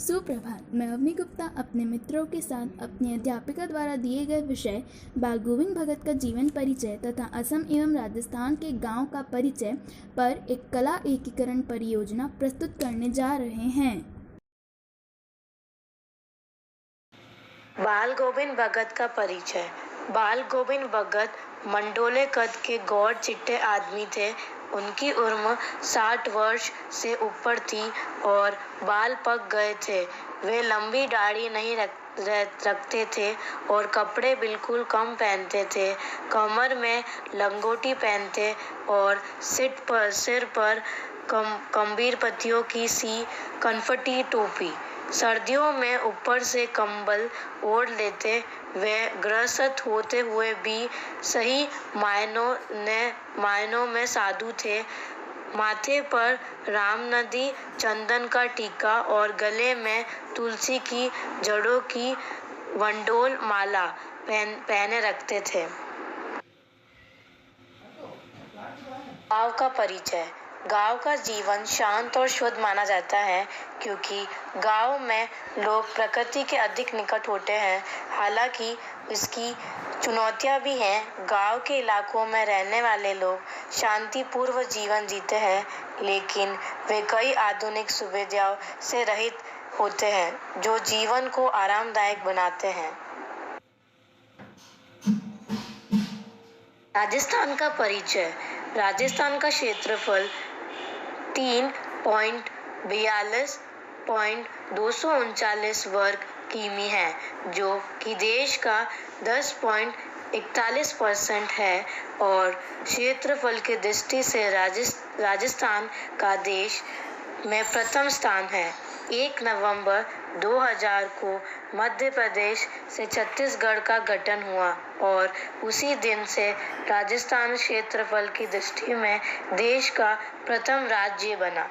सुप्रभात। मैं अवनी गुप्ता अपने मित्रों के साथ अपनी अध्यापिका द्वारा दिए गए विषय बाल गोविंद भगत का जीवन परिचय तथा असम एवं राजस्थान के गांव का परिचय पर एक कला एकीकरण परियोजना प्रस्तुत करने जा रहे हैं। बाल गोविंद भगत का परिचय। बाल गोविंद भगत मंडोले कद के गौर चिट्टे आदमी थे। उनकी उम्र 60 वर्ष से ऊपर थी और बाल पक गए थे। वे लंबी दाढ़ी नहीं रखते थे और कपड़े बिल्कुल कम पहनते थे। कमर में लंगोटी पहनते और सिर पर गंभीर पत्तियों की सी कनफटी टोपी। सर्दियों में ऊपर से कंबल ओढ़ लेते। वे गृहस्थ होते हुए भी सही मायनों में साधु थे। माथे पर राम नदी चंदन का टीका और गले में तुलसी की जड़ों की वंडोल माला पहने रखते थे। गांव का परिचय। गांव का जीवन शांत और शुद्ध माना जाता है क्योंकि गांव में लोग प्रकृति के अधिक निकट होते हैं। हालांकि इसकी चुनौतियां भी हैं। गांव के इलाकों में रहने वाले लोग शांतिपूर्व जीवन जीते हैं, लेकिन वे कई आधुनिक सुविधाओं से रहित होते हैं जो जीवन को आरामदायक बनाते हैं। राजस्थान का परिचय। राजस्थान का क्षेत्रफल 3.42.239 वर्ग किमी है, जो कि देश का 10.41% है और क्षेत्रफल की दृष्टि से राजस्थान का देश में प्रथम स्थान है। 1 नवंबर 2000 को मध्य प्रदेश से छत्तीसगढ़ का गठन हुआ और उसी दिन से राजस्थान क्षेत्रफल की दृष्टि में देश का प्रथम राज्य बना।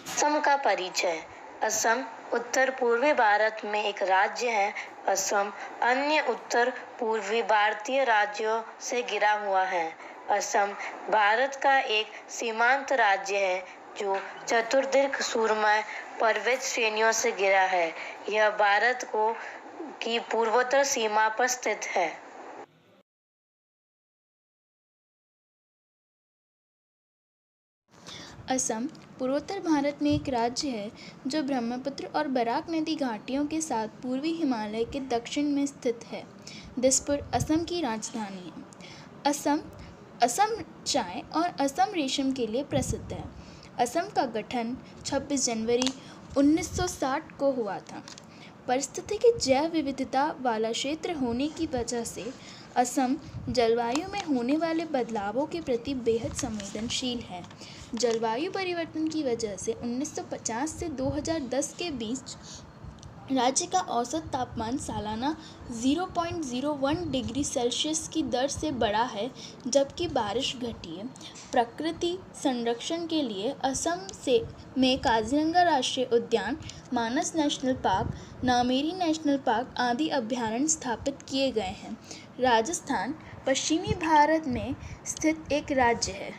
असम का परिचय। असम उत्तर पूर्वी भारत में एक राज्य है। असम अन्य उत्तर पूर्वी भारतीय राज्यों से घिरा हुआ है। असम भारत का एक सीमांत राज्य है जो चतुर्दिक सुरमय पर्वत श्रेणियों से घिरा है। यह भारत की पूर्वोत्तर सीमा पर स्थित है। असम पूर्वोत्तर भारत में एक राज्य है जो ब्रह्मपुत्र और बराक नदी घाटियों के साथ पूर्वी हिमालय के दक्षिण में स्थित है। दिसपुर असम की राजधानी है। असम चाय और असम रेशम के लिए प्रसिद्ध है। असम का गठन 26 जनवरी 1960 को हुआ था। पारिस्थितिकी जैव विविधता वाला क्षेत्र होने की वजह से असम जलवायु में होने वाले बदलावों के प्रति बेहद संवेदनशील है। जलवायु परिवर्तन की वजह से 1950 से 2010 के बीच राज्य का औसत तापमान सालाना 0.01 डिग्री सेल्सियस की दर से बढ़ा है, जबकि बारिश घटी है। प्रकृति संरक्षण के लिए असम में काजीरंगा राष्ट्रीय उद्यान, Manas national park, Nameri national park आदि अभयारण्य स्थापित किए गए हैं। राजस्थान पश्चिमी भारत में स्थित एक राज्य है।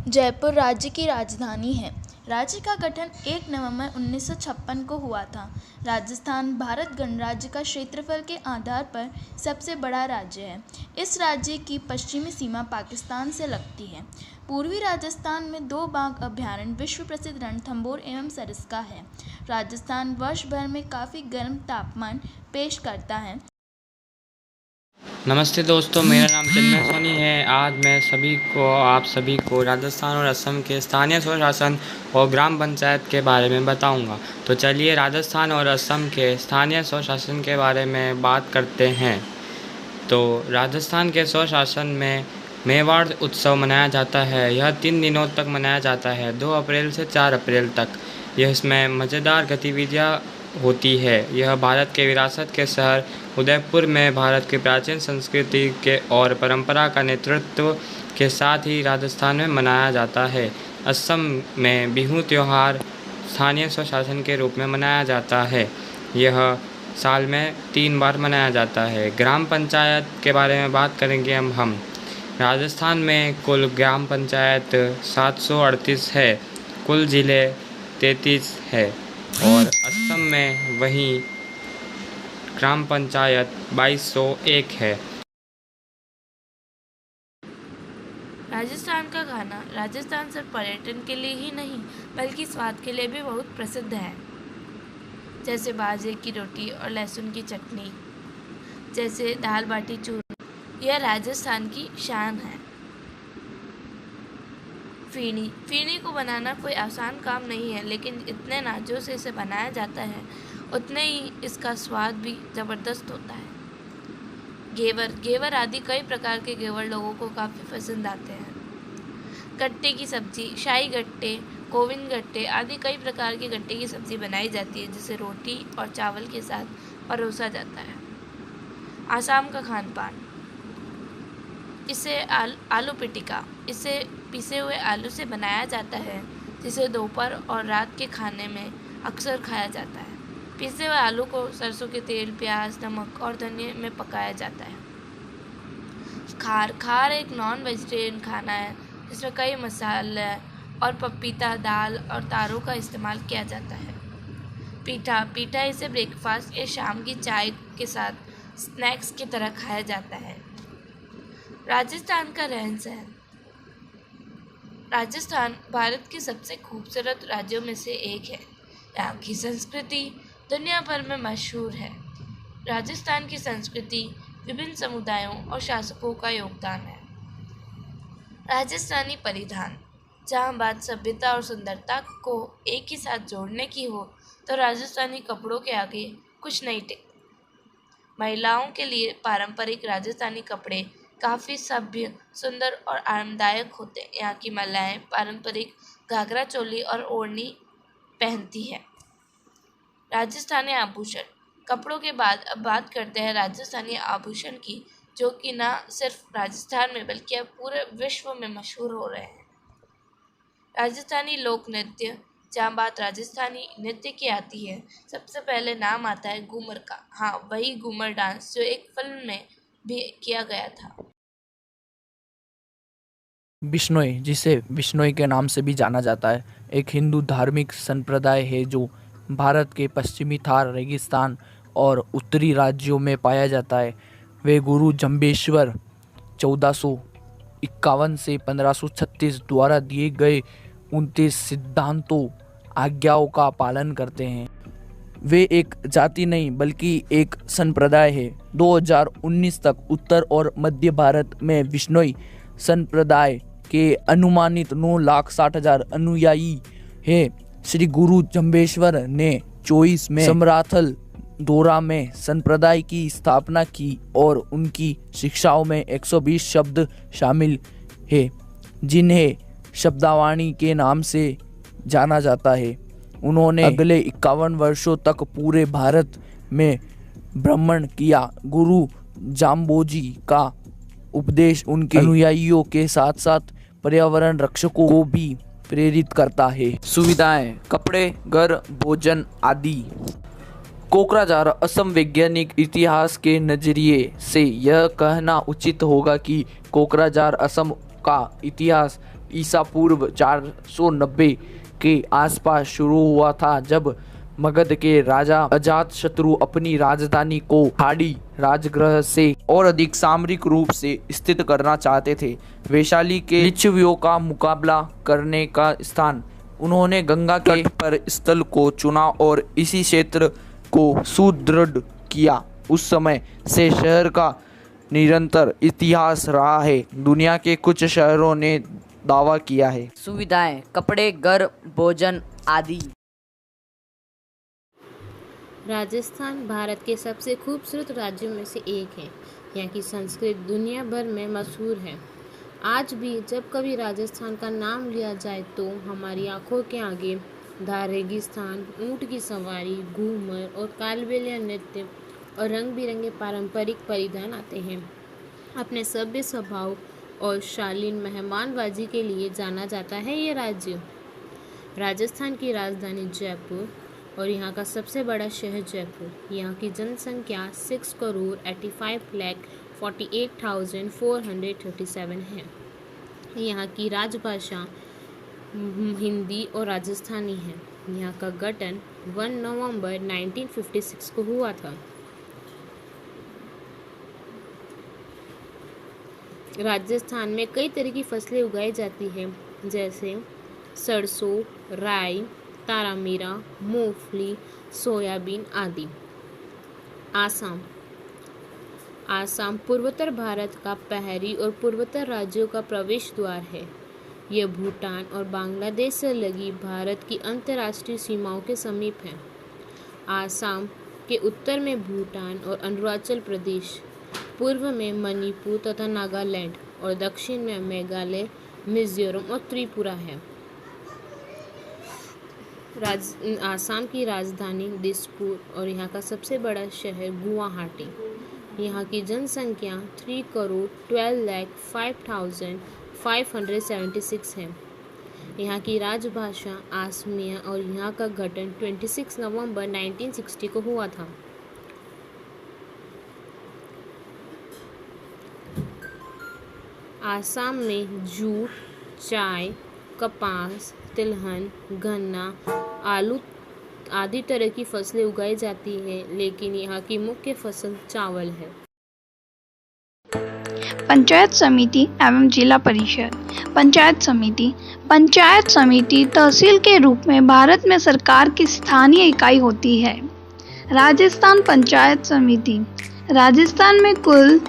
जयपुर राज्य की राजधानी है। राज्य का गठन 1 नवंबर 1956 को हुआ था। राजस्थान भारत गणराज्य का क्षेत्रफल के आधार पर सबसे बड़ा राज्य है। इस राज्य की पश्चिमी सीमा पाकिस्तान से लगती है। पूर्वी राजस्थान में 2 बाघ अभयारण्य, विश्व प्रसिद्ध रणथंभौर एवं सरिस्का है। राजस्थान वर्ष भर में काफ़ी गर्म तापमान पेश करता है। नमस्ते दोस्तों, मेरा नाम चिन्मय सोनी है। आज मैं आप सभी को राजस्थान और असम के स्थानीय स्वशासन और ग्राम पंचायत के बारे में बताऊंगा। तो चलिए राजस्थान और असम के स्थानीय स्वशासन के बारे में बात करते हैं। तो राजस्थान के स्वशासन में मेवाड़ उत्सव मनाया जाता है। यह 3 दिनों तक मनाया जाता है, 2 अप्रैल से 4 अप्रैल तक। इसमें मज़ेदार गतिविधियाँ होती है। यह भारत के विरासत के शहर उदयपुर में भारत की प्राचीन संस्कृति के और परंपरा का नेतृत्व के साथ ही राजस्थान में मनाया जाता है। असम में बिहू त्यौहार स्थानीय स्वशासन के रूप में मनाया जाता है। यह साल में 3 बार मनाया जाता है। ग्राम पंचायत के बारे में बात करेंगे हम। राजस्थान में कुल ग्राम पंचायत 738 है। कुल ज़िले 33 है और असम में वहीं ग्राम पंचायत 2201 है। राजस्थान का खाना राजस्थान सिर्फ पर्यटन के लिए ही नहीं बल्कि स्वाद के लिए भी बहुत प्रसिद्ध है। जैसे बाजरे की रोटी और लहसुन की चटनी, जैसे दाल बाटी चूरमा, यह राजस्थान की शान है। फीनी को बनाना कोई आसान काम नहीं है, लेकिन इतने नाजों से इसे बनाया जाता है उतने ही इसका स्वाद भी ज़बरदस्त होता है। घेवर आदि कई प्रकार के घेवर लोगों को काफ़ी पसंद आते हैं। गट्टे की सब्जी, शाही गट्टे, कोविन गट्टे आदि कई प्रकार के गट्टे की सब्जी बनाई जाती है, जिसे रोटी और चावल के साथ परोसा जाता है। आसाम का खान पान, इसे आलू पिटिका, इसे पिसे हुए आलू से बनाया जाता है, जिसे दोपहर और रात के खाने में अक्सर खाया जाता है। पिसे हुए आलू को सरसों के तेल, प्याज, नमक और धनिया में पकाया जाता है। खार एक नॉन वेजिटेरियन खाना है जिसमें कई मसाले और पपीता, दाल और तारों का इस्तेमाल किया जाता है। पीठा इसे ब्रेकफास्ट या शाम की चाय के साथ स्नैक्स की तरह खाया जाता है। राजस्थान का रहन सहन, राजस्थान भारत के सबसे खूबसूरत राज्यों में से एक है। यहाँ की संस्कृति दुनिया भर में मशहूर है। राजस्थान की संस्कृति विभिन्न समुदायों और शासकों का योगदान है। राजस्थानी परिधान, जहाँ बात सभ्यता और सुंदरता को एक ही साथ जोड़ने की हो तो राजस्थानी कपड़ों के आगे कुछ नहीं टिकता। महिलाओं के लिए पारंपरिक राजस्थानी कपड़े काफ़ी सभ्य, सुंदर और आरामदायक होते हैं। यहाँ की महिलाएं पारंपरिक घाघरा चोली और ओढ़नी पहनती हैं। राजस्थानी आभूषण, कपड़ों के बाद अब बात करते हैं राजस्थानी आभूषण की, जो कि न सिर्फ राजस्थान में बल्कि अब पूरे विश्व में मशहूर हो रहे हैं। राजस्थानी लोक नृत्य, जहाँ बात राजस्थानी नृत्य की आती है, सबसे पहले नाम आता है घूमर का। हाँ, वही घूमर डांस जो एक फिल्म में भी किया गया था। बिश्नोई, जिसे बिश्नोई के नाम से भी जाना जाता है, एक हिंदू धार्मिक संप्रदाय है जो भारत के पश्चिमी थार रेगिस्तान और उत्तरी राज्यों में पाया जाता है। वे गुरु जम्बेश्वर 1451 से 1536 द्वारा दिए गए 29 सिद्धांतों आज्ञाओं का पालन करते हैं। वे एक जाति नहीं बल्कि एक संप्रदाय है। 2019 तक उत्तर और मध्य भारत में बिश्नोई संप्रदाय के अनुमानित 9,60,000 अनुयायी हैं। श्री गुरु जम्बेश्वर ने 24 में समराथल दोरा में संप्रदाय की स्थापना की और उनकी शिक्षाओं में 120 शब्द शामिल हैं, जिन्हें शब्दावली के नाम से जाना जाता है। उन्होंने अगले 51 वर्षों तक पूरे भारत में भ्रमण किया। गुरु जाम्बोजी का उपदेश उनके अनुयायियों के साथ साथ पर्यावरण रक्षकों को भी प्रेरित करता है। सुविधाएं, कपड़े, घर, भोजन आदि। कोकराझार असम वैज्ञानिक इतिहास के नजरिए से यह कहना उचित होगा कि कोकराझार असम का इतिहास ईसा पूर्व 490 के आसपास शुरू हुआ था, जब मगध के राजा अजातशत्रु अपनी राजधानी को खाड़ी राजगृह से और अधिक सामरिक रूप से स्थित करना चाहते थे। वैशाली के लिच्छवियों का मुकाबला करने का स्थान उन्होंने गंगा के तट पर स्थल को चुना और इसी क्षेत्र को सुदृढ़ किया। उस समय से शहर का निरंतर इतिहास रहा है। दुनिया के कुछ शहरों ने दावा किया है। सुविधाएं, कपड़े, घर, भोजन आदि। राजस्थान भारत के सबसे खूबसूरत राज्यों में से एक है। यहाँ की संस्कृति दुनिया भर में मशहूर है। आज भी जब कभी राजस्थान का नाम लिया जाए तो हमारी आंखों के आगे धार रेगिस्तान, ऊंट की सवारी, घूमर और कालबेलिया नृत्य और रंग बिरंगे पारंपरिक परिधान आते हैं। अपने सभ्य स्वभाव और शालीन मेहमानबाजी के लिए जाना जाता है ये राज्य। राजस्थान की राजधानी जयपुर और यहाँ का सबसे बड़ा शहर जयपुर। यहाँ की जनसंख्या 6,85,48,437 है। यहाँ की राजभाषा हिंदी और राजस्थानी है। यहाँ का गठन 1 नवंबर 1956 को हुआ था। राजस्थान में कई तरह की फसलें उगाई जाती हैं, जैसे सरसों, राई, तारामीरा, मूंगफली, सोयाबीन आदि। आसाम पूर्वोत्तर भारत का पहाड़ी और पूर्वोत्तर राज्यों का प्रवेश द्वार है। यह भूटान और बांग्लादेश से लगी भारत की अंतर्राष्ट्रीय सीमाओं के समीप है। आसाम के उत्तर में भूटान और अरुणाचल प्रदेश, पूर्व में मणिपुर तथा नागालैंड और दक्षिण में मेघालय, मिजोरम और त्रिपुरा है। आसाम की राजधानी दिसपुर और यहाँ का सबसे बड़ा शहर गुवाहाटी। यहाँ की जनसंख्या 3,12,05,576 है। यहाँ की राजभाषा असमिया और यहाँ का गठन 26 नवंबर 1960 को हुआ था। आसाम में जूट, चाय, कपास, तिलहन, गन्ना, आलू आदि तरह की फसलें उगाई जाती हैं, लेकिन यहाँ की मुख्य फसल चावल है। पंचायत समिति एवं जिला परिषद। पंचायत समिति तहसील के रूप में भारत में सरकार की स्थानीय इकाई होती है। राजस्थान पंचायत समिति। राजस्थान में कुल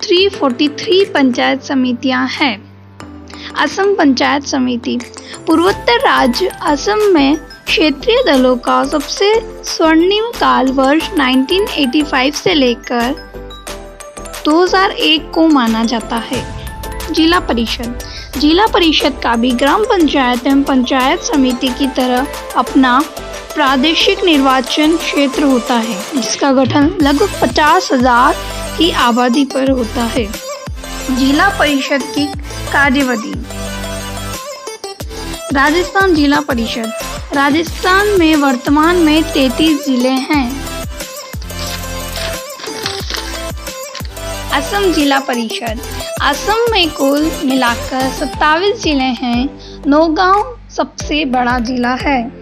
343 पंचायत समितियां हैं। असम पंचायत समिति। पूर्वोत्तर राज्य असम में क्षेत्रीय दलों का सबसे स्वर्णिम काल वर्ष 1985 से लेकर 2001 को माना जाता है। जिला परिषद का भी ग्राम पंचायत एवं पंचायत समिति की तरह अपना प्रादेशिक निर्वाचन क्षेत्र होता है, जिसका गठन लगभग 50,000 की आबादी पर होता है। जिला परिषद की कार्यविधि। राजस्थान जिला परिषद। राजस्थान में वर्तमान में 33 जिले हैं। असम जिला परिषद। असम में कुल मिलाकर 27 जिले हैं। नौगांव सबसे बड़ा जिला है।